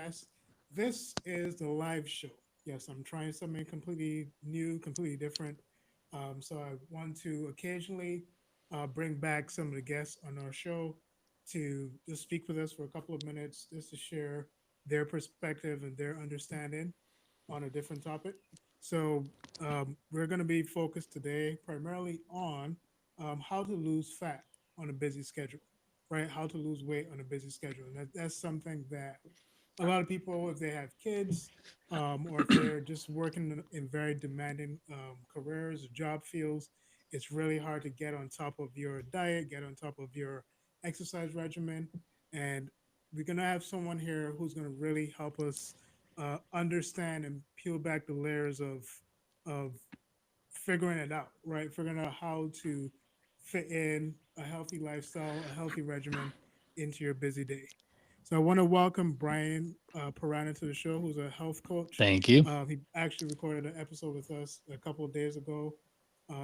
Podcast. This is the live show. Yes, I'm trying something completely new, completely different. So I want to occasionally bring back some of the guests on our show to just speak with us for a couple of minutes, just to share their perspective and their understanding on a different topic. So we're going to be focused today primarily on how to lose fat on a busy schedule, right? How to lose weight on a busy schedule. And that's something that a lot of people, if they have kids or if they're just working in very demanding careers or job fields, it's really hard to get on top of your diet, get on top of your exercise regimen. And we're going to have someone here who's going to really help us understand and peel back the layers of figuring it out, right? Figuring out how to fit in a healthy lifestyle, a healthy regimen into your busy day. So I want to welcome Brian Parana to the show, who's a health coach. Thank you. He actually recorded an episode with us a couple of days ago.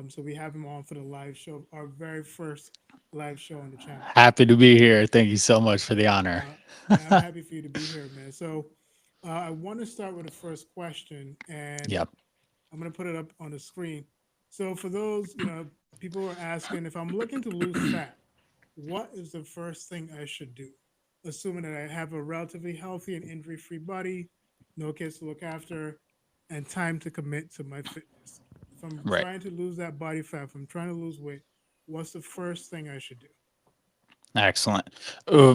So we have him on for the live show, our very first live show on the channel. Happy to be here. Thank you so much for the honor. Uh, man, I'm happy for you to be here, man. So I want to start with the first question, and Yep. I'm going to put it up on the screen. So for those, people are asking if I'm looking to lose fat, what is the first thing I should do? Assuming that I have a relatively healthy and injury-free body, no kids to look after, and time to commit to my fitness. If I'm Right. trying to lose that body fat, if I'm trying to lose weight, what's the first thing I should do? Excellent.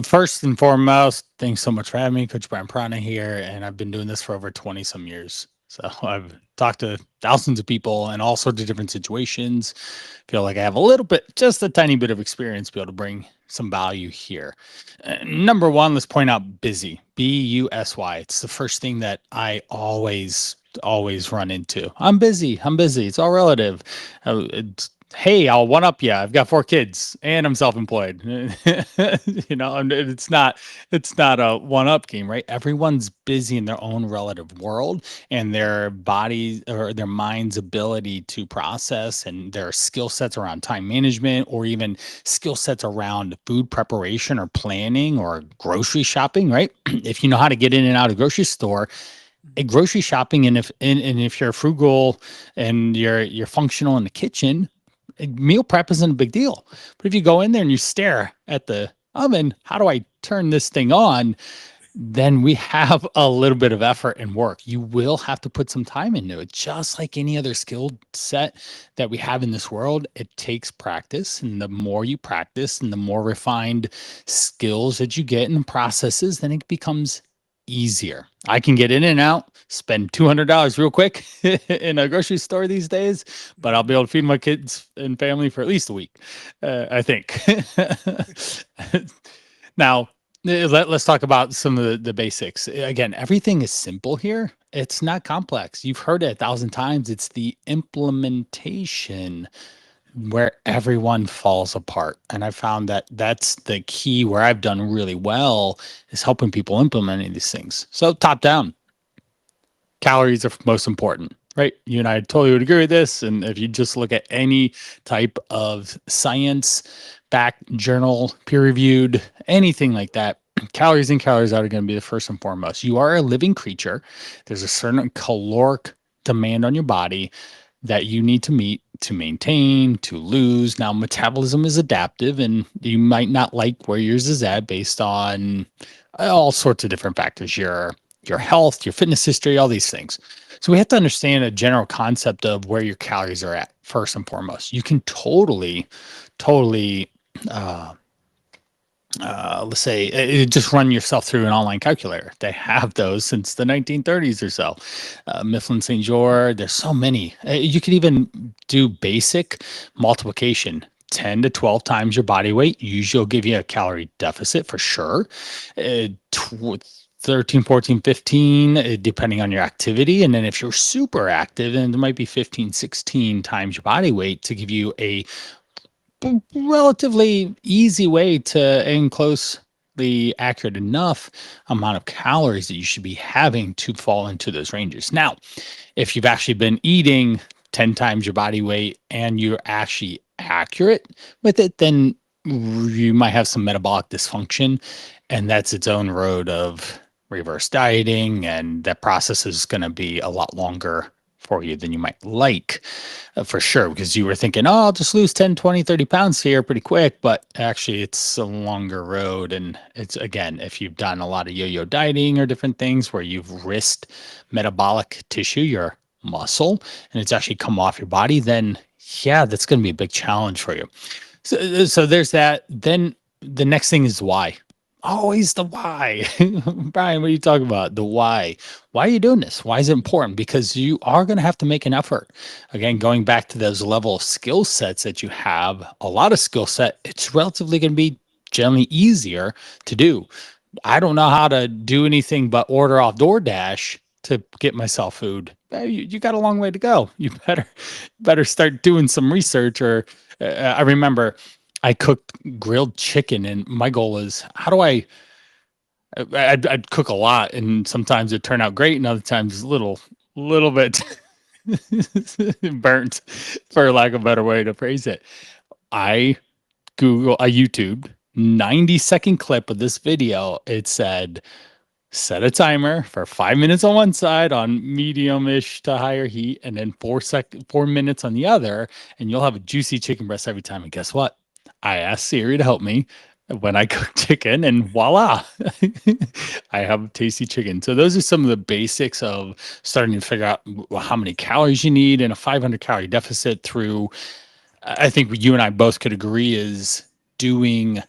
First and foremost, thanks so much for having me, Coach Brian Prana here. And I've been doing this for over 20 some years. So I've talked to thousands of people in all sorts of different situations. Feel like I have a little bit, just a tiny bit of experience to be able to bring some value here. Number one, let's point out busy, busy. It's the first thing that I always run into. I'm busy. I'm busy. It's all relative. It's, hey, I'll one up you. I've got 4 kids and I'm self-employed. And it's not a one up game, right? Everyone's busy in their own relative world, and their body or their mind's ability to process and their skill sets around time management, or even skill sets around food preparation or planning or grocery shopping, right? If you know how to get in and out of the grocery store, a Mhm. grocery shopping, and if you're frugal and you're functional in the kitchen, meal prep isn't a big deal. But if you go in there and you stare at the oven, how do I turn this thing on? Then we have a little bit of effort and work. You will have to put some time into it, just like any other skill set that we have in this world. It takes practice. And the more you practice and the more refined skills that you get and processes, then it becomes easier. I can get in and out, spend $200 real quick in a grocery store these days, but I'll be Mhm. able to feed my kids and family for at least a week, I think. Now, let's talk about some of the basics. Again, everything is simple here. It's not complex. You've heard it 1,000 times. It's the implementation where everyone falls apart. And I found that that's the key where I've done really well, is helping people implementing these things. So top down, calories are most important, right? You and I totally would agree with this. And if you just look at any type of science back journal, peer reviewed, anything like that, calories in, calories out are going to be the first and foremost. You are a living creature. There's a certain caloric demand on your body that you need to meet to maintain, to lose. Now, metabolism is adaptive, and you might not like where yours is at based on all sorts of different factors, your health, your fitness history, all these things. So we have to understand a general concept of where your calories are at first and foremost. You can totally uh, let's say, just run yourself through an online calculator. They have those since the 1930s or so. Mifflin St. George, there's so many. You can even do basic multiplication. 10 to 12 times your body weight usually will give you a calorie deficit for sure. 13, 14, 15, depending on your activity. And then if you're super active, then it might be 15, 16 times your body weight to give you a relatively easy way to and closely accurate enough amount of calories that you should be having to fall into those ranges. Now, if you've actually been eating 10 times your body weight and you're actually accurate with it, then you might have some metabolic dysfunction. And that's its own road of reverse dieting, and that process is going to be a lot longer for you than you might like, for sure, because you were thinking, oh, I'll just lose 10, 20, 30 pounds here pretty quick, but actually it's a longer road. And it's, again, if you've done a lot of yo-yo dieting or different things where you've risked metabolic tissue, your muscle, and it's actually come off your body, then yeah, that's going to be a big challenge for you. So there's that. Then the next thing is why. Always the why. Brian, what are you talking about? The why. Why are you doing this? Why is it important? Because you are going to have to make an effort. Again, going back to those level of skill sets that you have, a lot of skill set, it's relatively going to be generally easier to do. I don't know how to do anything but order off DoorDash to get myself food. You got a long way to go. You better start doing some research. Or I remember I cooked grilled chicken, and my goal is how do I'd cook a lot, and sometimes it turned out great, and other times little bit burnt, for lack of a better way to phrase it. I I YouTube 90-second clip of this video. It said set a timer for 5 minutes on one side on medium-ish to higher heat, and then 4 minutes on the other, and you'll have a juicy chicken breast every time. And guess what? I asked Siri to help me when I cook chicken, and voila, I have tasty chicken. So those are some of the basics of starting to figure out how many calories you need in a 500-calorie deficit through. I think you and I both could agree is doing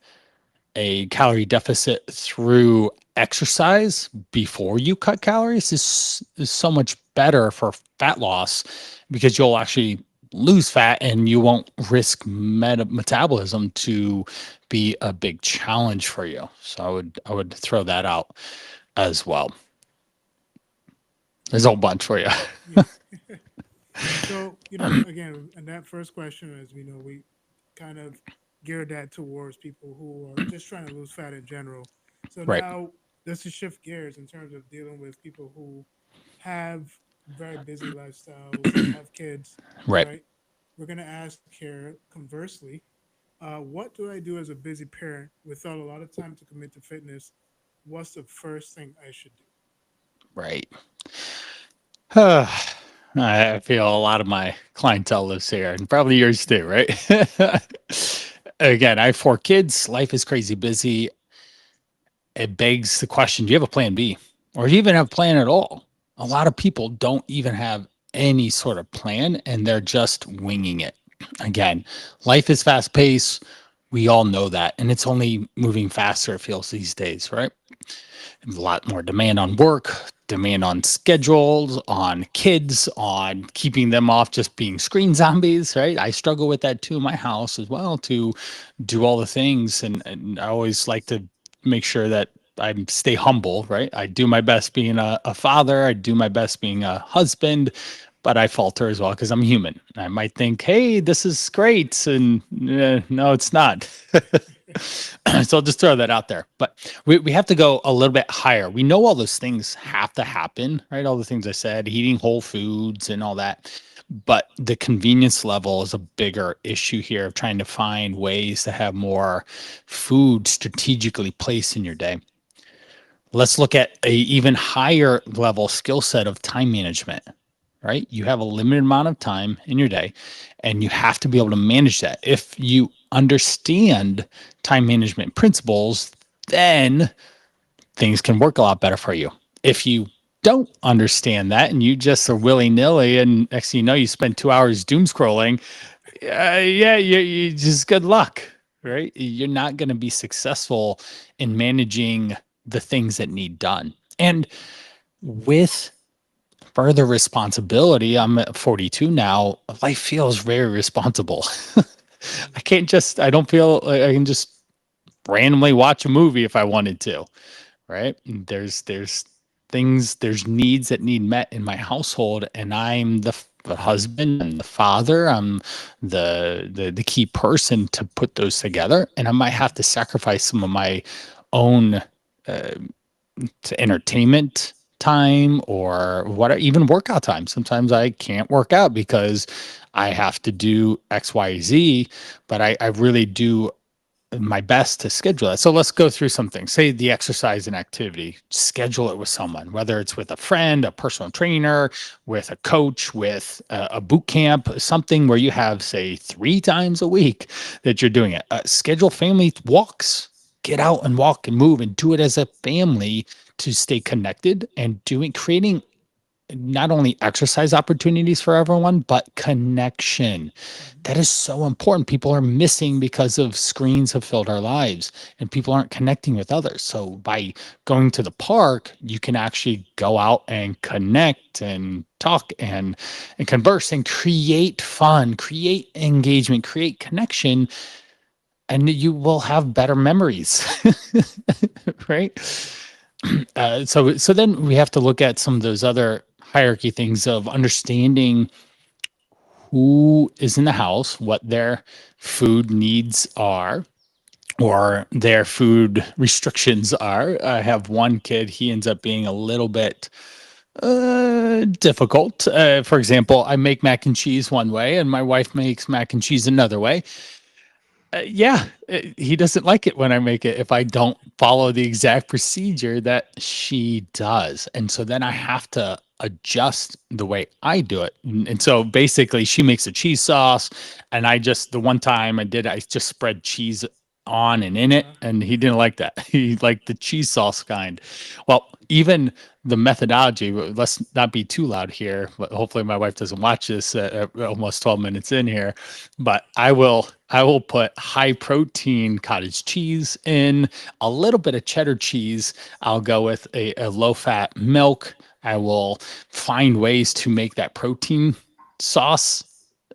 a calorie deficit through exercise before you cut calories is so much better for fat loss, because you'll actually lose fat and you won't risk metabolism to be a big challenge for you. So I would throw that out as well. There's a whole bunch for you. Yeah. So, again, and that first question, as we know, we kind of geared that towards people who are just trying to lose fat in general. So Right. now let's just shift gears in terms of dealing with people who have very busy lifestyles, have kids, Right. right? We're going to ask here, conversely, what do I do as a busy parent without a lot of time to commit to fitness? What's the first thing I should do? Right. I feel a lot of my clientele lives here, and probably yours too, right? Again, I have 4 kids. Life is crazy busy. It begs the question, do you have a plan B? Or do you even have a plan at all? A lot of people don't even have any sort of plan, and they're just winging it. Again, life is fast paced. We all know that. And it's only moving faster, it feels these days, right? A lot more demand on work, demand on schedules, on kids, on keeping them off just being screen zombies, right? I struggle with that too in my house as well, to do all the things. And I always like to make sure that I stay humble, right? I do my best being a father, I do my best being a husband, but I falter as well because I'm human. I might think, hey, this is great. And no, it's not. So I'll just throw that out there. But we have to go a little bit higher. We know all those things have to happen, right? All the things I said, eating whole foods and all that. But the convenience level is a bigger issue here of trying to find ways to have more food strategically placed in your day. Let's look at a even higher level skill set of time management, right? You have a limited amount of time in your day, and you have to be able to manage that. If you understand time management principles, then things can work a lot better for you. If you don't understand that and you just are willy nilly, and next thing you know, you spend 2 hours doom scrolling, yeah, you just good luck, right? You're not going to be successful in managing the things that need done. And with further responsibility, I'm at 42 now. Life feels very responsible. Mhm. I don't feel like I can just randomly watch a movie if I wanted to, right? There's things, there's needs that need met in my household, and I'm the husband and the father. I'm the key person to put those together, and I might have to sacrifice some of my own uh, to entertainment time or what, even workout time. Sometimes I can't work out because I have to do X, Y, Z, but I really do my best to schedule that. So let's go through some things. Say the exercise and activity, schedule it with someone, whether it's with a friend, a personal trainer, with a coach, with a boot camp, something where you have, say, 3 times a week that you're doing it. Schedule family walks. Get out and walk and move and do it as a family to stay connected and doing creating not only exercise opportunities for everyone, but connection. Mhm. That is so important. People are missing because of screens have filled our lives and people aren't connecting with others. So by going to the park, you can actually go out and connect and talk and converse and create fun, create engagement, create connection, and you will have better memories. Right? Exactly. So then we have to look at some of those other hierarchy things of understanding who is in the house, what their food needs are, or their food restrictions are. I have one kid, he ends up being a little bit difficult. For example, I make mac and cheese one way, and my wife makes mac and cheese another way. Yeah, he doesn't like it when I make it if I don't follow the exact procedure that she does. And so then I have to adjust the way I do it. And so basically, she makes a cheese sauce, and the one time I did, I just spread cheese on and in it, Uh, and he didn't like that. He liked the cheese sauce kind. Well, even the methodology, let's not be too loud here, but hopefully my wife doesn't watch this almost 12 minutes in here, but I will put high protein cottage cheese in, a little bit of cheddar cheese. I'll go with a low fat milk. I will find ways to make that protein sauce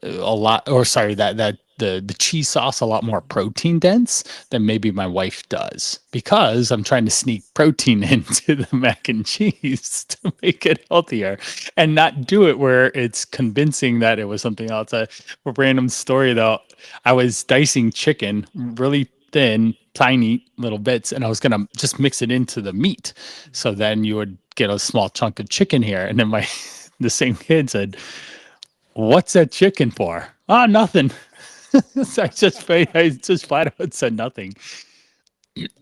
a lot, or sorry, that the cheese sauce a lot more mhm. protein dense than maybe my wife does, because I'm trying to sneak protein into the mac and cheese to make it healthier and not do it where it's convincing that it was something else. A random story though, I was dicing chicken really thin, tiny little bits, and I was gonna just mix it into the meat. Mhm. So then you would get a small chunk of chicken here. And then my the same kid said, "What's that chicken for?" Ah, nothing. So I just flat out said nothing.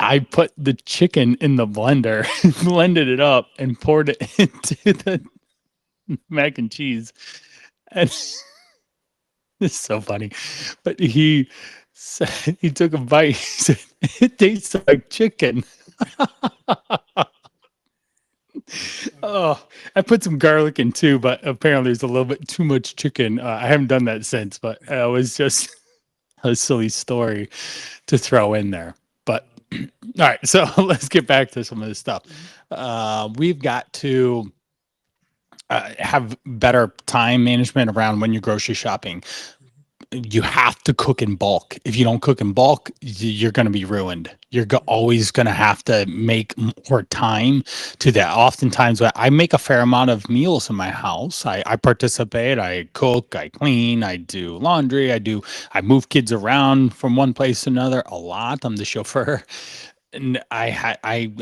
I put the chicken in the blender, blended it up, and poured it into the mac and cheese. And it's so funny. But he said, he took a bite. He said, "It tastes like chicken." Okay. Oh, I put some garlic in too, but apparently there's a little bit too much chicken. I haven't done that since, but it was just a silly story to throw in there. But Um, all right, so let's get back to some of this stuff. mhm. We've got to have better time management around when you're grocery shopping. Mhm. You have to cook in bulk. If you don't cook in bulk, you're going to be ruined. You're Mhm. always going to have to make more time to that. Oftentimes, I make a fair amount of meals in my house. I participate. I cook. I clean. I do laundry. I move kids around from one place to another a lot. I'm the chauffeur, and I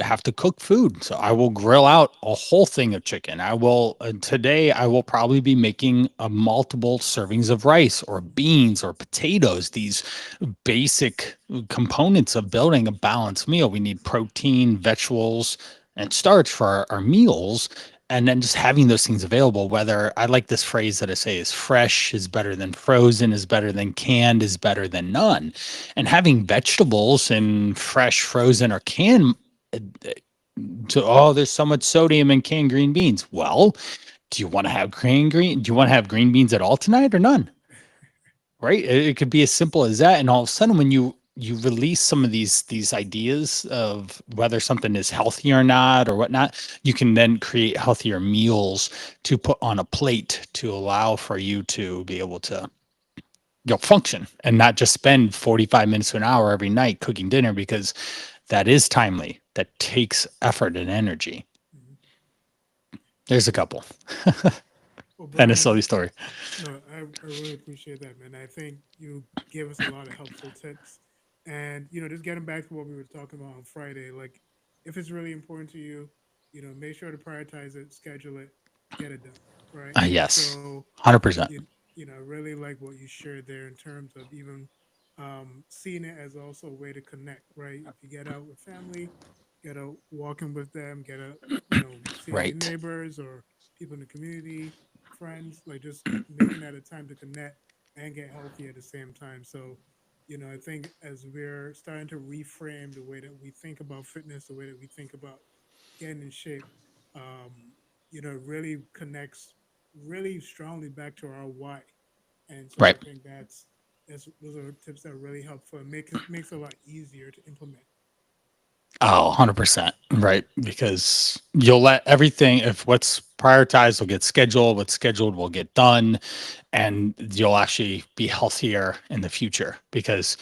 have to cook food, so I will grill out a whole thing of chicken. I will today I will probably be making multiple servings of rice or Mhm. beans or potatoes. These basic components of building a balanced meal. We need protein, vegetables, and starch for our meals. And then just having those things available, whether I like this phrase that I say is fresh is better than frozen, is better than canned, is better than none. And having vegetables in fresh, frozen, or canned, there's so much sodium in canned green beans. Well, do you want to have do you want to have green beans at all tonight or none? Right? It could be as simple as that. And all of a sudden, when you release some of these ideas of whether something is healthy or not or whatnot, you can then create healthier meals to put on a plate to allow for you to be able to function and not just spend 45 minutes to an hour every night cooking dinner, because that is timely. That takes effort and energy. Mhm. There's a couple. Well, And a Brian, silly story. no, I really appreciate that, man. I think you gave us a lot of helpful tips. And, just getting back to what we were talking about on Friday, like if it's really important to you, make sure to prioritize it, schedule it, get it done. Right. Yes, So, 100%. really like what you shared there in terms of even seeing it as also a way to connect, right? If you get out with family, get out walking with them, get out, seeing your Right. neighbors or people in the community, friends, like just making that a time to connect and get healthy at the same time. So, I think as we're starting to reframe the way that we think about fitness, the way that we think about getting in shape, it really connects really strongly back to our why. And so I Right. think that's those are tips that really helpful and makes it a lot easier to implement. Oh, 100%. Right. Because you'll let everything, if what's prioritized will get scheduled, what's scheduled will get done, and you'll actually be healthier in the future because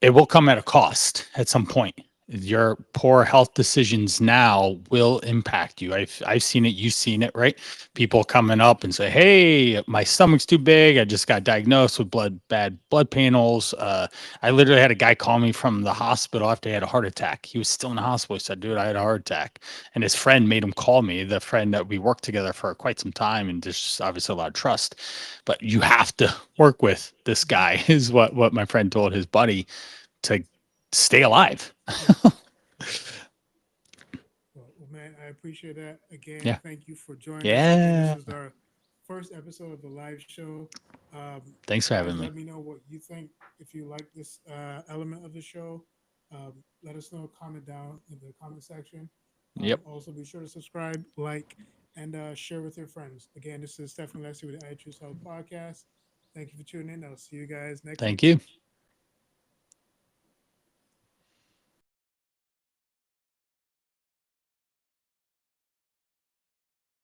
it will come at a cost at some point. Your poor health decisions now will impact you. I've seen it. You've seen it, right? People coming up and say, "Hey, my stomach's too big. I just got diagnosed with bad blood panels." I literally had a guy call me from the hospital after he had a heart attack. He was still in the hospital. He said, "Dude, I had a heart attack," and his friend made him call me. The friend that we worked together for quite some time, and there's obviously a lot of trust. But you have to work with this Mhm. guy, is what my friend told his buddy to stay alive. Yeah. Well, man, I appreciate that. Again, Yeah. thank you for joining us. Again, this Yeah. is our first episode of the live show. Thanks for Guys, having me. let me know what you think. If you like this element of the show, let us know. Comment down in the comment section. Yep. Also, be sure to subscribe, like, and share with your friends. Again, this is Stephen Leslie with the I Choose Health Podcast. Thank you for tuning in. I'll see you guys next Thank week. you.